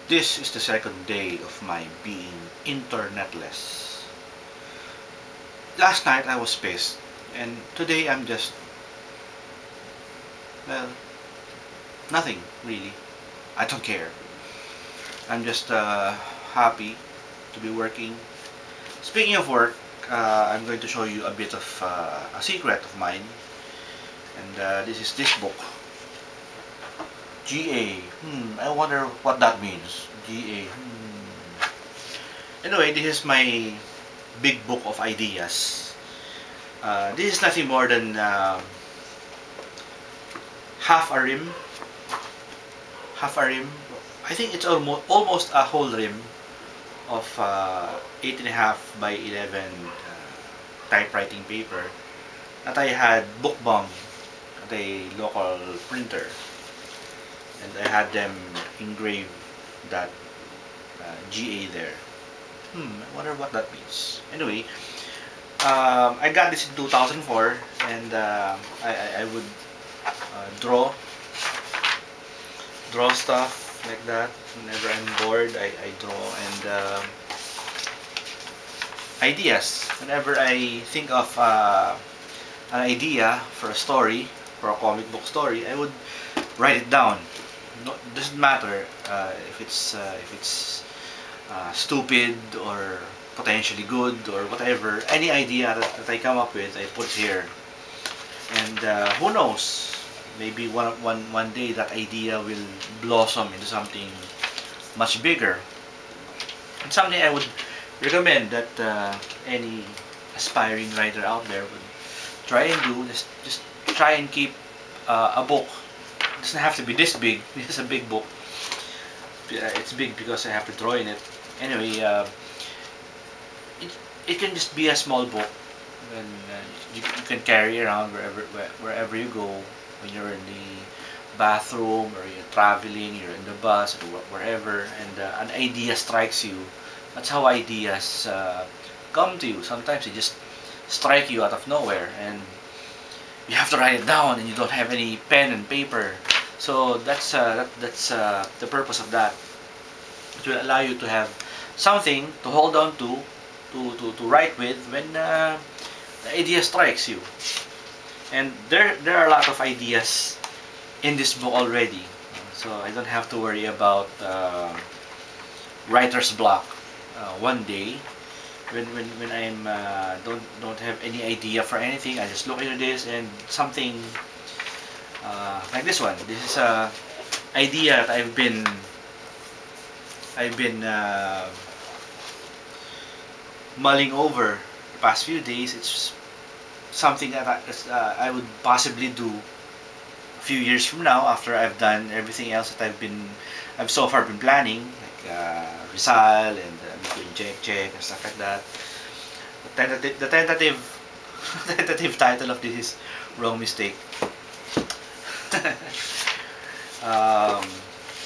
This is the second day of my being internetless. Last night I was pissed, and today I'm just, well, nothing really. I don't care. I'm just happy to be working. Speaking of work, I'm going to show you a bit of a secret of mine, and this is this book. GA. I wonder what that means. GA. Anyway, this is my big book of ideas. This is nothing more than half a rim. Half a rim. I think it's almost a whole rim of 8.5 by 11 typewriting paper that I had book bound at a local printer, and I had them engrave that GA there. I wonder what that means. Anyway, I got this in 2004, and I would draw stuff like that. Whenever I'm bored, I draw, and ideas. Whenever I think of an idea for a story, for a comic book story, I would write it down. No, doesn't matter if it's stupid or potentially good or whatever. Any idea that I come up with, I put here. And who knows? Maybe one day that idea will blossom into something much bigger. And something I would recommend that any aspiring writer out there would try and do. Just try and keep a book. It doesn't have to be this big. This is a big book. It's big because I have to draw in it. Anyway, it can just be a small book, and you can carry around wherever you go. When you're in the bathroom, or you're traveling, you're in the bus, or wherever, and an idea strikes you. That's how ideas come to you. Sometimes they just strike you out of nowhere, and you have to write it down, and you don't have any pen and paper. So that's the purpose of that. It will allow you to have something to hold on to write with when the idea strikes you. And there are a lot of ideas in this book already, so I don't have to worry about writer's block. One day, when I'm don't have any idea for anything, I just look into this, and something like this one. This is a idea that I've been mulling over the past few days. It's something that I would possibly do a few years from now, after I've done everything else that I've so far been planning, like Rizal and doing check and stuff like that. The tentative tentative title of this is Wrong Mistake.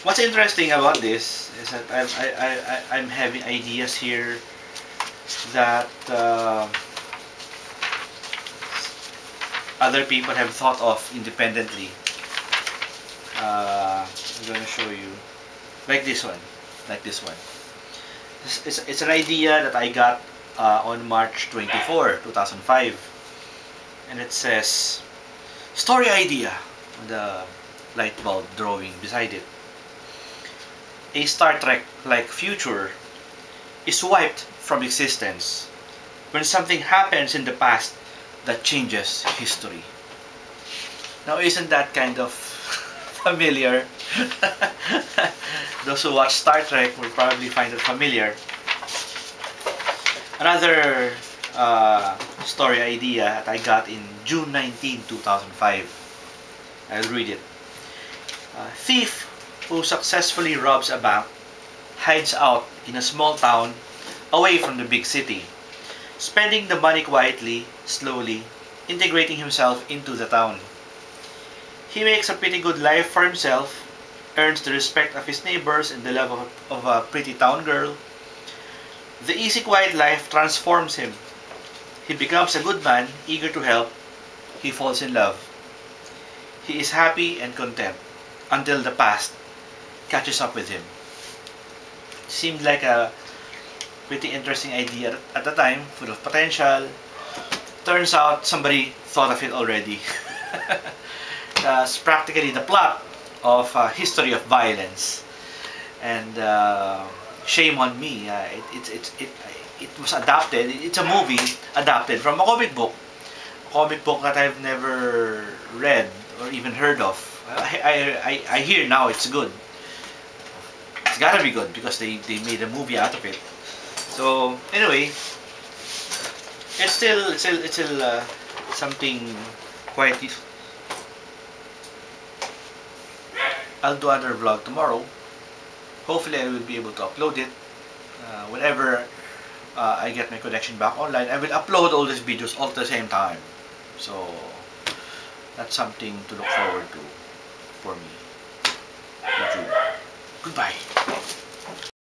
What's interesting about this is that I'm having ideas here that other people have thought of independently. I'm going to show you, like this one, It's an idea that I got on March 24, 2005, and it says, story idea, the light bulb drawing beside it. A Star Trek-like future is wiped from existence when something happens in the past that changes history. Now, isn't that kind of familiar? Those who watch Star Trek will probably find it familiar. Another story idea that I got in June 19, 2005. I'll read it. A thief who successfully robs a bank hides out in a small town away from the big city, spending the money quietly, slowly, integrating himself into the town. He makes a pretty good life for himself, earns the respect of his neighbors and the love of a pretty town girl. The easy, quiet life transforms him. He becomes a good man, eager to help. He falls in love. He is happy and content until the past catches up with him. seemed like a pretty interesting idea at the time, full of potential. Turns out somebody thought of it already. It's practically the plot of History of Violence, and shame on me. It was adapted. It's a movie adapted from a comic book that I've never read or even heard of. I hear now it's good. It's gotta be good because they made a movie out of it. So anyway, it's still something quite. I'll do another vlog tomorrow. Hopefully I will be able to upload it whenever I get my connection back online. I will upload all these videos all at the same time. So that's something to look forward to for me. YouTube. Goodbye.